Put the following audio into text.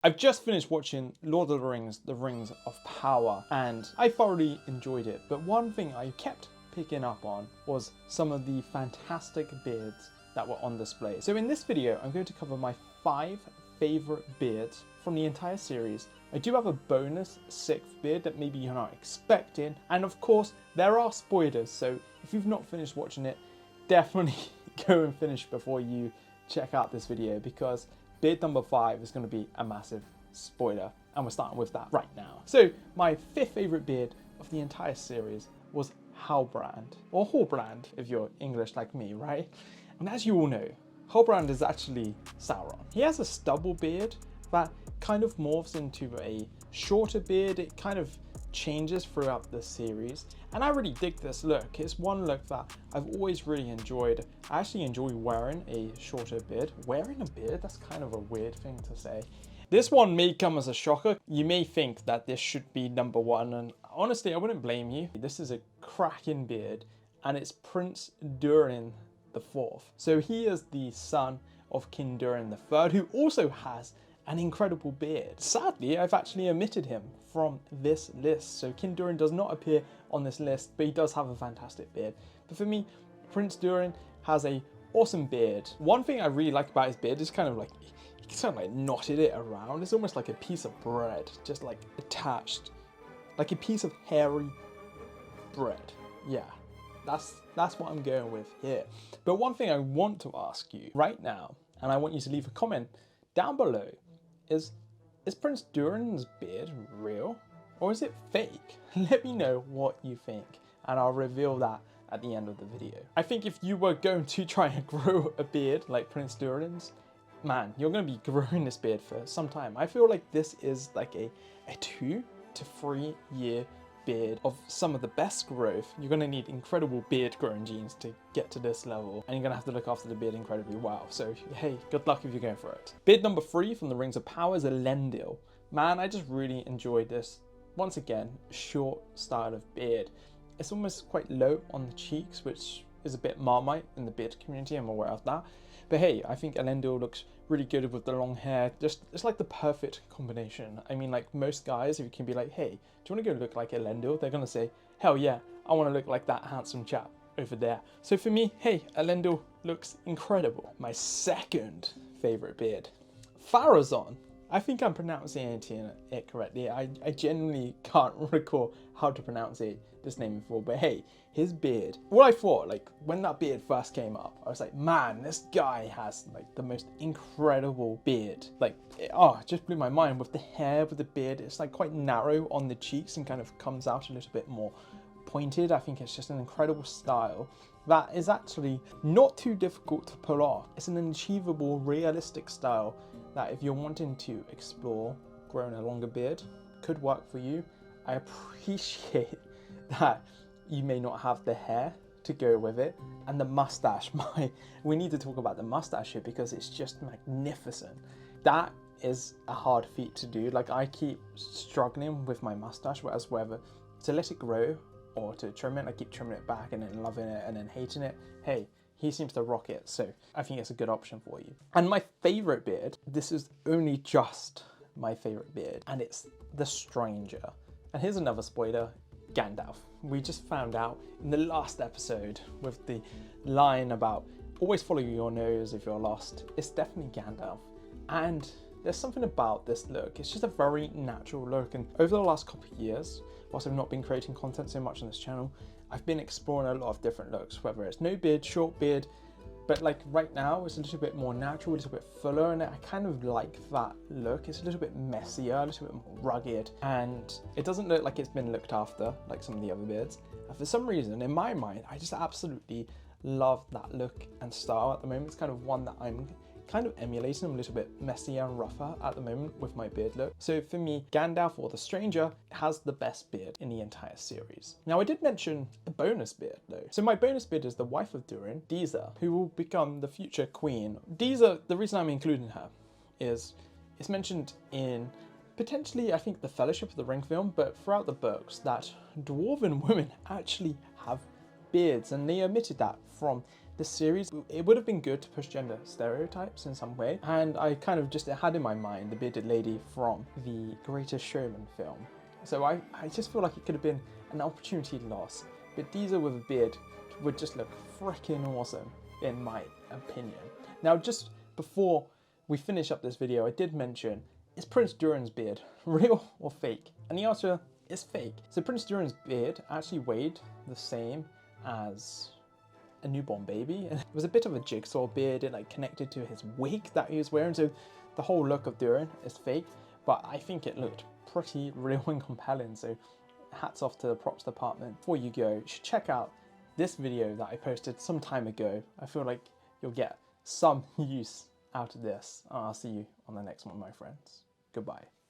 I've just finished watching Lord of the Rings, The Rings of Power, and I thoroughly enjoyed it. But one thing I kept picking up on was some of the fantastic beards that were on display. So in this video, I'm going to cover my 5 favorite beards from the entire series. I do have a bonus 6th beard that maybe you're not expecting. And of course, there are spoilers. So if you've not finished watching it, definitely go and finish before you check out this video, because beard number 5 is going to be a massive spoiler, and we're starting with that right now. So my 5th favorite beard of the entire series was Halbrand, or Halbrand if you're English like me, right? And as you all know, Halbrand is actually Sauron. He has a stubble beard that kind of morphs into a shorter beard. It kind of changes throughout the series, and I really dig this look. It's one look that I've always really enjoyed. I actually enjoy wearing a shorter beard. Wearing a beard, that's kind of a weird thing to say. This one may come as a shocker. You may think that this should be number 1, and honestly, I wouldn't blame you. This is a cracking beard, and it's Prince Durin the 4th. So he is the son of King Durin the 3rd, who also has an incredible beard. Sadly, I've actually omitted him from this list, so King Durin does not appear on this list, but he does have a fantastic beard. But for me, Prince Durin has a awesome beard. One thing I really like about his beard is kind of like, he kind of like knotted it around. It's almost like a piece of bread, just like attached, like a piece of hairy bread. Yeah, that's what I'm going with here. But one thing I want to ask you right now, and I want you to leave a comment down below, is Prince Durin's beard real, or is it fake? Let me know what you think, and I'll reveal that at the end of the video. I think if you were going to try and grow a beard like Prince Durin's, man, you're going to be growing this beard for some time. I feel like this is like a 2 to 3 year beard of some of the best growth. You're going to need incredible beard growing genes to get to this level, and you're going to have to look after the beard incredibly well. So hey, good luck if you're going for it. Beard number 3 from the Rings of Power is Elendil. Man, I just really enjoyed this. Once again, short style of beard. It's almost quite low on the cheeks, which is a bit Marmite in the beard community, I'm aware of that. But hey, I think Elendil looks really good with the long hair. Just, it's like the perfect combination. I mean, like most guys, if you can be like, hey, do you want to go look like Elendil? They're going to say, hell yeah, I want to look like that handsome chap over there. So for me, hey, Elendil looks incredible. My 2nd favorite beard, Pharazôn. I think I'm pronouncing it correctly. I genuinely can't recall how to pronounce this name before, but hey, his beard. What I thought, like when that beard first came up, I was like, man, this guy has like the most incredible beard. Like, it just blew my mind with the hair, with the beard. It's like quite narrow on the cheeks and kind of comes out a little bit more pointed. I think it's just an incredible style that is actually not too difficult to pull off. It's an achievable, realistic style that if you're wanting to explore growing a longer beard, could work for you. I appreciate that you may not have the hair to go with it, and the mustache. We need to talk about the mustache here because it's just magnificent. That is a hard feat to do. Like, I keep struggling with my mustache, whereas whether to let it grow or to trim it, I keep trimming it back and then loving it and then hating it. Hey, he seems to rock it, so I think it's a good option for you. And my favorite beard, this is only just my favorite beard, and it's the Stranger. And here's another spoiler, Gandalf. We just found out in the last episode with the line about always follow your nose if you're lost. It's definitely Gandalf. And there's something about this look. It's just a very natural look. And over the last couple of years, whilst I've not been creating content so much on this channel, I've been exploring a lot of different looks, whether it's no beard, short beard, but like right now it's a little bit more natural, a little bit fuller, and I kind of like that look. It's a little bit messier, a little bit more rugged, and it doesn't look like it's been looked after like some of the other beards. And for some reason, in my mind, I just absolutely love that look and style at the moment. It's kind of one that I'm kind of emulating. I'm a little bit messier and rougher at the moment with my beard look. So for me, Gandalf, or the Stranger, has the best beard in the entire series. Now, I did mention a bonus beard though. So my bonus beard is the wife of Durin, Disa, who will become the future queen. Disa, the reason I'm including her is it's mentioned in potentially, I think, the Fellowship of the Ring film, but throughout the books, that dwarven women actually have beards, and they omitted that from this series, it would have been good to push gender stereotypes in some way. And I kind of just had in my mind the bearded lady from the Greatest Showman film. So I just feel like it could have been an opportunity lost. But Diesel with a beard would just look freaking awesome, in my opinion. Now, just before we finish up this video, I did mention, is Prince Durin's beard real or fake? And the answer is fake. So Prince Durin's beard actually weighed the same as a newborn baby. It was a bit of a jigsaw beard, it like connected to his wig that he was wearing, so the whole look of Durin is fake, but I think it looked pretty real and compelling, so hats off to the props department. Before you go, you should check out this video that I posted some time ago. I feel like you'll get some use out of this. I'll see you on the next one, my friends. Goodbye.